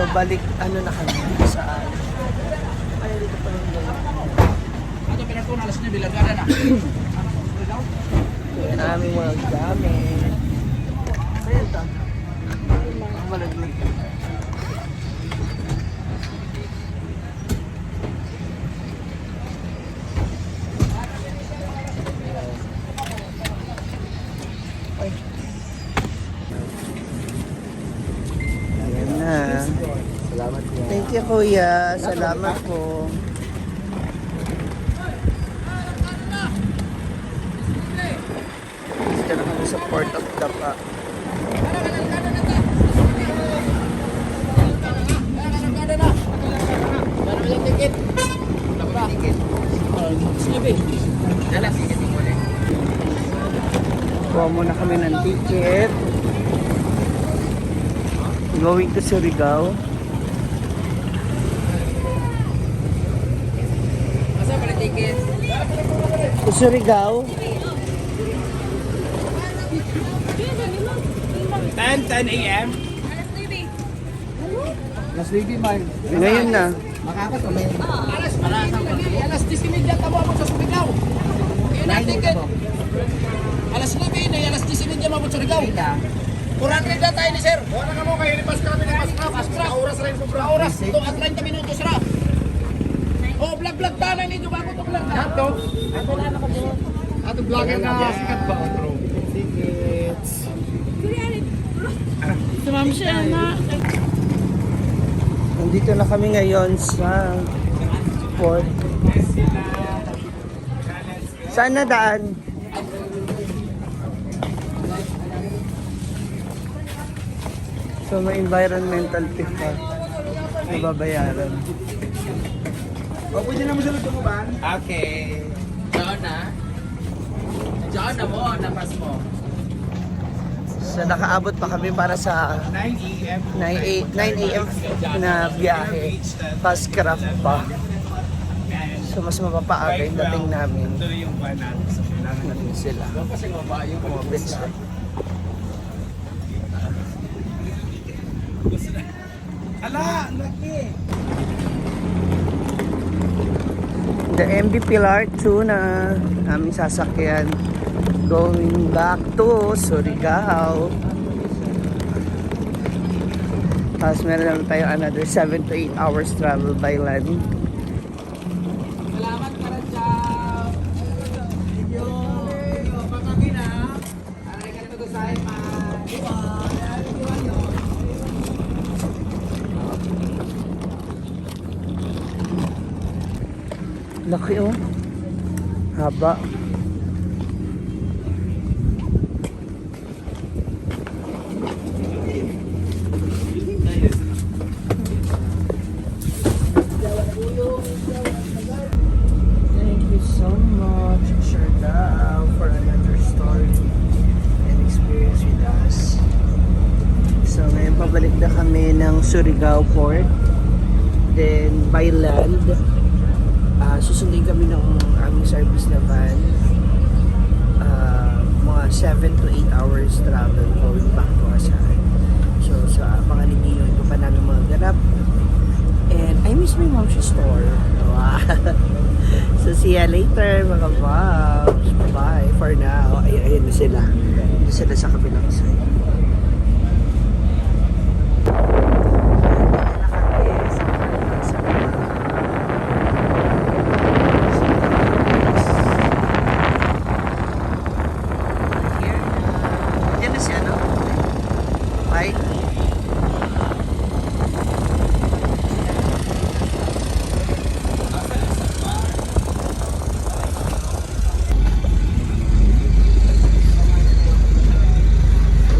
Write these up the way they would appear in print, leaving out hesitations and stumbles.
So, balik, ano na kami, saan? Ay, dito pa rin lang. Ato pinatunan alas 9 lagada na. Ito yung aming mga gamit. Ayan ta. Ang malaglag. Ay. Ayan na. Salamat po. Thank you, Kuya. Salamat po. Dito na kami sa Port of Dapa. Kuha muna kami ng ticket. Going to Surigao. Asa pala ticket? To Surigao. 10 a.m. Last lady, man. Ngayon na. Makakas o may... Alas 10:30 tabo mo sa Surigao. Yun ang ticket. Alas 9 na alas 10:30 mo sa Surigao. Kurang rin tayo ni sir. Wala ka mo kayo, lipas kami na pas trap. Oras rin po, bro. Oras ito at 30 minutos ra. Oh, vlog tanan nito bago to vlog. Ato. Ato vlogger na sikat ba, bro? Tickets. Sumam siya na. Nandito na kami ngayon sa port. Saan na daan? So may environmental fee pa na babayaran. O, pwede na mo sa luto mo ba? Okay. Diyan na. Diyan na mo, napas mo. So nakaabot pa kami para sa 9 a.m. 9 a.m. na biyahe. Fast craft pa. So mas mapapaaga yung dating namin. Ito yung pan natin sa kailangan natin. Natin sila. Kasi mabayo ko. Kumapit sila. Ala, laki. The MB Pilar 2 na aming sasakyan. Going back to Surigao. Tapos meron naman tayo another 7 to 8 hours travel by land. Salamat para dyan. Video. Pagkakina. Aray ka nito sa ima. Laki oh. Haba. Thank you so much, Surigao, for another story and experience with us. So ngayon pabalik na kami ng Surigao Port. Then by land, susundin kami ng aming service na van. Mga 7 to 8 hours travel going back to Asahan. So abangan ninyo yung iba pa namin mga ganap. And I miss my mom's store. Wow. So see ya later mga moms. Bye for now. Ayun na sila. Ayun sila sa kabilang side. Yan na siya, no? Bye.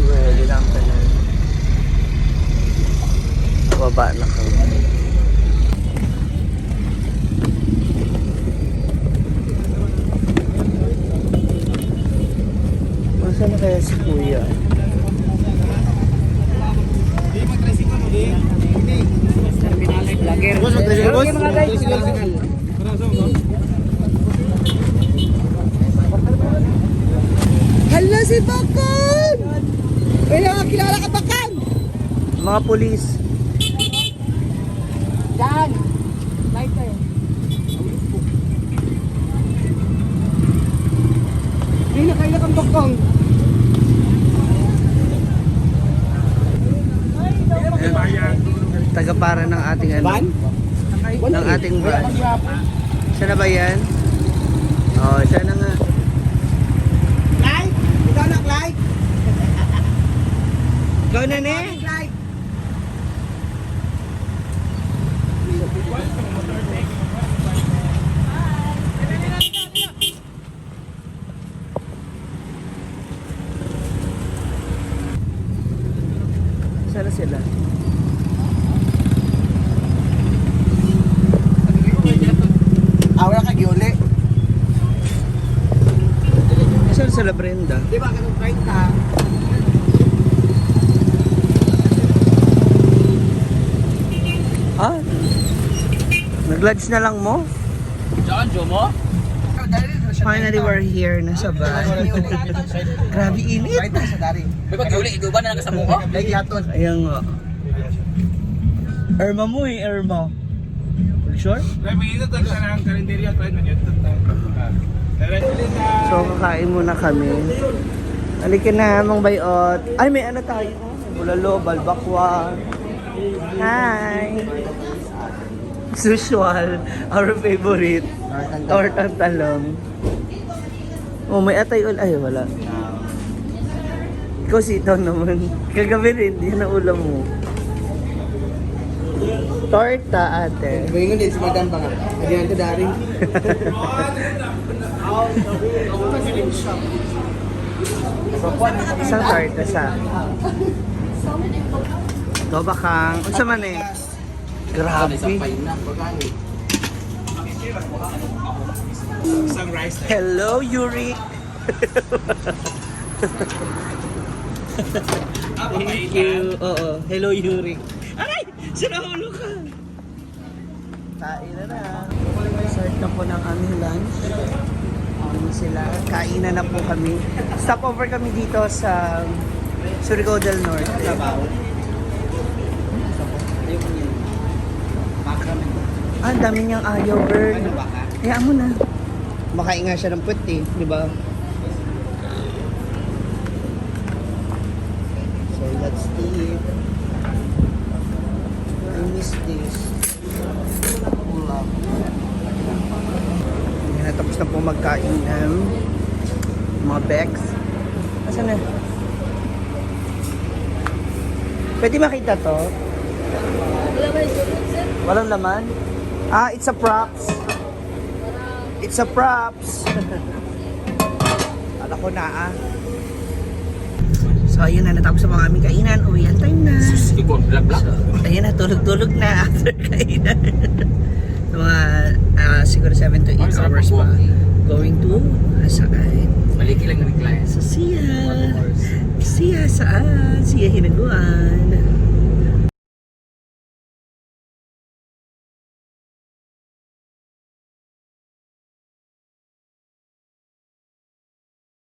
Well, lang ka na. Baba na kami. Masa na kaya si Kuya? Vlogger. Boss, mag-tricycle, boss. Okay, mga guys. Hala si Bakan! Kaya kilala ka ba kan? Mga pulis. Yan! Lighter. Hindi na kaya kang dokong. Tagapara ng ating ano. Van? Ng ating van. Siya na ba yan? Oo, siya na nga. Like? Ikaw na, like? Ikaw na ne? Like? Sana sila. Wala ka giuli. Sana sila Brenda. Di ba ganun 30? Ah? Nag-lunch na lang mo? Diyan, Jomo? Finally, we're here na sa van. Grabe init. Right na sa dari. May pag-iuli, iduba na lang kasama ko. Lagi haton. Ayan nga. Irma mo eh, Irma. Sure? So, kakain muna kami. Halika na, Mang Bayot. Ay, may ano tayo? May bulalo, balbakwa. Hi! As usual, our favorite. Tortang talong. Oh, may atay ul. Ay, wala. Ikaw sitaw naman. Kagabi rin, di na ulam mo. Torta, ate. Ngayon din si Madam ba nga? Hindi na ito dari. Isang torta sa. Ito bakang. Unsa man eh? Grabe. Hello, Yuri. Thank you. Oo. Hello, Yuri. Aray! Sinahulo ka! Kain na. Start na po ng aming lunch. Sila. Kainan na po kami. Stopover kami dito sa Surigao del Norte. Ah, ang dami niyang ayaw, girl. Hayaan mo na. Makain nga siya ng puwet eh, di ba? So, let's eat. I miss this. Ulam. Yan, natapos na po magkain ng mga Bex. Asan na? Pwede makita to? Walang laman? Ah, it's a props. It's a props. Kala ko na ah. So ayun na, natapos na mga aming kainan. Uwian time na. Sikon, blag-blag. So, ayun na, tulog-tulog na after kainan. So, mga siguro 7 to 8 hours pa. Going to saan? Maliki lang ng client. So, siya saan? Siya hinaguan.